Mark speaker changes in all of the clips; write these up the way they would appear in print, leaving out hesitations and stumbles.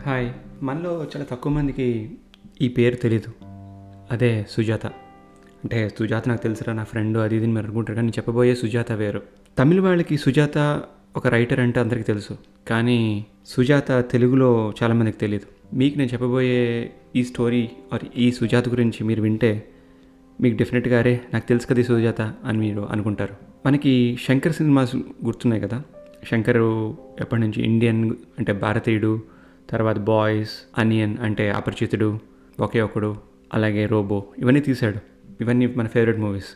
Speaker 1: Hi. మనలో చాలా తక్కువ మందికి ఈ పేరు తెలీదు. అదే సుజాత. అంటే సుజాత నాకు తెలుసురా, నా ఫ్రెండ్ అది ఇది మీరు అనుకుంటారు, కానీ చెప్పబోయే సుజాత వేరు. తమిళ వాళ్ళకి సుజాత ఒక రైటర్ అంటే అందరికీ తెలుసు, కానీ సుజాత తెలుగులో చాలామందికి తెలియదు. మీకు నేను చెప్పబోయే ఈ స్టోరీ ఆర్ ఈ సుజాత గురించి మీరు వింటే మీకు డెఫినెట్గా అరే నాకు తెలుసు కదా ఈ సుజాత అని మీరు అనుకుంటారు. మనకి శంకర్ సినిమాస్ గుర్తున్నాయి కదా. శంకర్ ఎప్పటి నుంచి ఇండియన్ అంటే భారతీయుడు, తర్వాత బాయ్స్, అనియన్ అంటే అపరిచితుడు, ఒకే ఒకడు, అలాగే రోబో, ఇవన్నీ తీశాడు. ఇవన్నీ మన ఫేవరెట్ మూవీస్.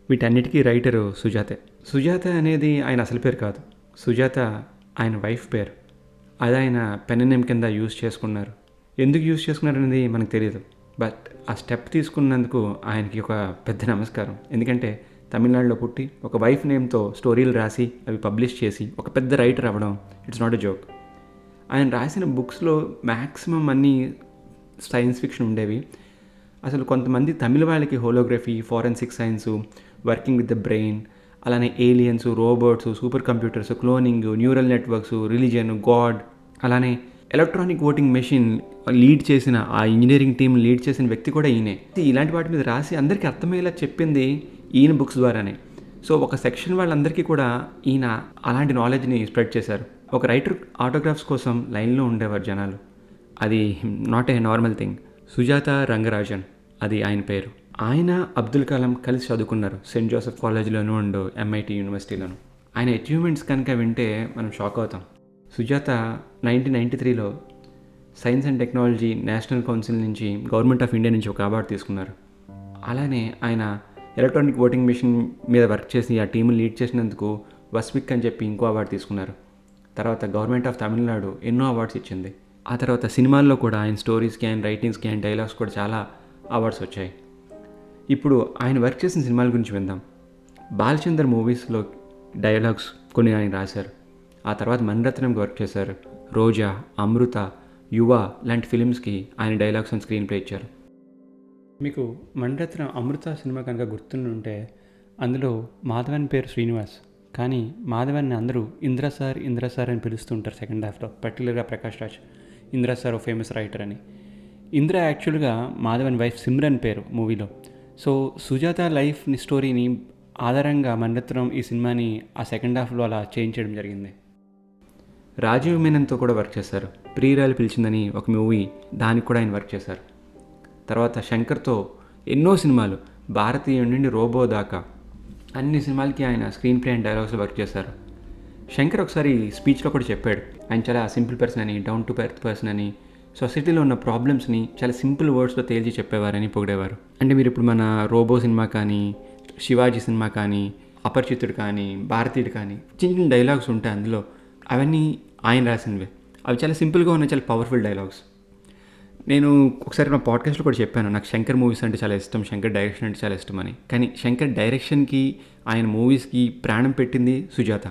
Speaker 1: వీటన్నిటికీ రైటరు సుజాతే. సుజాత అనేది ఆయన అసలు పేరు కాదు. సుజాత ఆయన వైఫ్ పేరు. అది ఆయన పెన్ నేమ్ కింద యూజ్ చేసుకున్నారు. ఎందుకు యూజ్ చేసుకున్నారు అనేది మనకు తెలియదు. బట్ ఆ స్టెప్ తీసుకున్నందుకు ఆయనకి ఒక పెద్ద నమస్కారం. ఎందుకంటే తమిళనాడులో పుట్టి ఒక వైఫ్ నేమ్తో స్టోరీలు రాసి అవి పబ్లిష్ చేసి ఒక పెద్ద రైటర్ అవ్వడం ఇట్స్ నాట్ ఎ జోక్. ఆయన రాసిన బుక్స్లో మ్యాక్సిమం అన్నీ సైన్స్ ఫిక్షన్ ఉండేవి. అసలు కొంతమంది తమిళ వాళ్ళకి holography, forensic science, working with the brain, అలానే aliens, robots, super computers, cloning, neural networks, religion, god, అలానే ఎలక్ట్రానిక్ ఓటింగ్ మెషిన్ లీడ్ చేసిన ఆ ఇంజనీరింగ్ టీం లీడ్ చేసిన వ్యక్తి కూడా ఈయనే. ఇలాంటి వాటి మీద రాసి అందరికీ అర్థమయ్యేలా చెప్పింది ఈయన బుక్స్ ద్వారానే. సో ఒక సెక్షన్ వాళ్ళందరికీ కూడా ఈయన అలాంటి నాలెడ్జ్ని స్ప్రెడ్ చేశారు. ఒక రైటర్ ఆటోగ్రాఫ్స్ కోసం లైన్లో ఉండేవారు జనాలు. అది not a normal thing. Sujatha Rangarajan అది ఆయన పేరు. ఆయన అబ్దుల్ కలాం కలిసి చదువుకున్నారు సెయింట్ జోసెఫ్ కాలేజ్లోను అండ్ MIT యూనివర్సిటీలోను. ఆయన అచీవ్మెంట్స్ కనుక వింటే మనం షాక్ అవుతాం. సుజాత 1993లో science and technology national council నుంచి, గవర్నమెంట్ ఆఫ్ ఇండియా నుంచి ఒక అవార్డు తీసుకున్నారు. అలానే ఆయన ఎలక్ట్రానిక్ ఓటింగ్ మెషిన్ మీద వర్క్ చేసి ఆ టీంని లీడ్ చేసినందుకు వస్విక్ అని చెప్పి ఇంకో అవార్డు తీసుకున్నారు. తర్వాత గవర్నమెంట్ ఆఫ్ తమిళనాడు ఎన్నో అవార్డ్స్ ఇచ్చింది. ఆ తర్వాత సినిమాల్లో కూడా ఆయన స్టోరీస్కి, ఆయన రైటింగ్స్కి, ఆయన డైలాగ్స్ కూడా చాలా అవార్డ్స్ వచ్చాయి. ఇప్పుడు ఆయన వర్క్ చేసిన సినిమాల గురించి విందాం. బాలచందర్ మూవీస్లో డైలాగ్స్ కొన్ని ఆయన రాశారు. ఆ తర్వాత మణిరత్నంకి వర్క్ చేశారు. రోజా, అమృత, యువ లాంటి ఫిలిమ్స్కి ఆయన డైలాగ్స్ అండ్ స్క్రీన్ ప్లే ఇచ్చారు. మీకు మణిరత్నం అమృత సినిమా కనుక గుర్తుంటే అందులో మాధవన్ పేరు శ్రీనివాస్, కానీ మాధవన్ని అందరూ ఇంద్ర సార్ అని పిలుస్తుంటారు సెకండ్ హాఫ్లో. పర్టికులర్గా ప్రకాష్ రాజ్ ఇంద్ర సార్ ఓ ఫేమస్ రైటర్ అని. ఇంద్ర యాక్చువల్గా మాధవన్ వైఫ్ సిమ్రన్ పేరు మూవీలో. సో సుజాత లైఫ్ స్టోరీని ఆధారంగా మణిరత్నం ఈ సినిమాని ఆ సెకండ్ హాఫ్లో అలా చేయించడం జరిగింది. రాజీవ్ మీనన్తో కూడా వర్క్ చేశారు. ప్రియురాలు పిలిచిందని ఒక మూవీ, దానికి కూడా ఆయన వర్క్ చేశారు. తర్వాత శంకర్తో ఎన్నో సినిమాలు, భారతీయుడి నుండి రోబో దాకా అన్ని సినిమాలకి ఆయన స్క్రీన్ ప్లే అండ్ డైలాగ్స్లో వర్క్ చేశారు. శంకర్ ఒకసారి స్పీచ్లో కూడా చెప్పాడు, ఆయన చాలా సింపుల్ పర్సన్ అని, డౌన్ టు ఎర్త్ పర్సన్ అని, సొసైటీలో ఉన్న ప్రాబ్లమ్స్ని చాలా సింపుల్ వర్డ్స్లో తేల్చి చెప్పేవారని పొగిడేవారు. అంటే మీరు ఇప్పుడు మన రోబో సినిమా కానీ, శివాజీ సినిమా కానీ, అపరిచితుడు కానీ, భారతీయుడు కానీ చిన్న చిన్న డైలాగ్స్ ఉంటాయి అందులో, అవన్నీ ఆయన రాసినవి. అవి చాలా సింపుల్గా ఉన్నాయి, చాలా పవర్ఫుల్ డైలాగ్స్. నేను ఒకసారి నా పాడ్కాస్ట్లో కూడా చెప్పాను, నాకు శంకర్ మూవీస్ అంటే చాలా ఇష్టం, శంకర్ డైరెక్షన్ అంటే చాలా ఇష్టం అని. కానీ శంకర్ డైరెక్షన్కి, ఆయన మూవీస్కి ప్రాణం పెట్టింది Sujatha.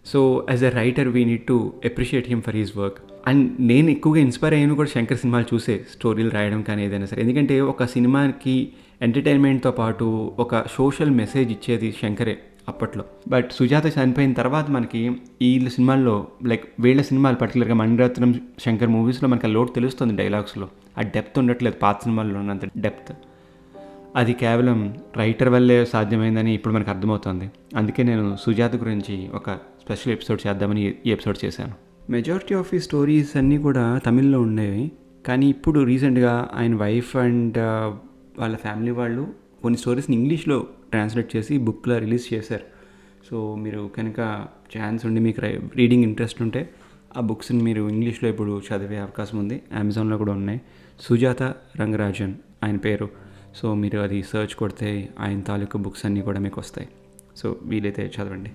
Speaker 1: So as a writer we need to appreciate him for his work. And నేను ఎక్కువగా ఇన్స్పైర్ అయ్యాను కూడా శంకర్ సినిమాలు చూసే, స్టోరీలు రాయడం కానీ ఏదైనా సరే. ఎందుకంటే ఒక సినిమాకి ఎంటర్టైన్మెంట్తో పాటు ఒక సోషల్ మెసేజ్ ఇచ్చేది శంకరే అప్పట్లో. బట్ సుజాత చనిపోయిన తర్వాత మనకి వీళ్ళ సినిమాల్లో, లైక్ వీళ్ళ సినిమాలు పర్టికులర్గా మణిరత్నం, శంకర్ మూవీస్లో మనకి ఆ లోటు తెలుస్తుంది డైలాగ్స్లో. ఆ డెప్త్ ఉండట్లేదు పాత సినిమాల్లో ఉన్నంత డెప్త్. అది కేవలం రైటర్ వల్లే సాధ్యమైందని ఇప్పుడు మనకు అర్థమవుతుంది. అందుకే నేను సుజాత గురించి ఒక స్పెషల్ ఎపిసోడ్ చేద్దామని ఈ ఎపిసోడ్ చేశాను. మెజారిటీ ఆఫ్ ఈ స్టోరీస్ అన్నీ కూడా తమిళ్లో ఉండేవి, కానీ ఇప్పుడు రీసెంట్గా ఆయన వైఫ్ అండ్ వాళ్ళ ఫ్యామిలీ వాళ్ళు కొన్ని స్టోరీస్ని ఇంగ్లీష్లో ట్రాన్స్లేట్ చేసి బుక్లో రిలీజ్ చేశారు. సో మీరు కనుక ఛాన్స్ ఉండి మీకు రీడింగ్ ఇంట్రెస్ట్ ఉంటే ఆ బుక్స్ని మీరు ఇంగ్లీష్లో ఇప్పుడు చదివే అవకాశం ఉంది. అమెజాన్లో కూడా ఉన్నాయి. సుజాత రంగరాజన్ ఆయన పేరు. సో మీరు అది సర్చ్ కొడితే ఆయన తాలూకు బుక్స్ అన్నీ కూడా మీకు వస్తాయి. సో వీలైతే చదవండి.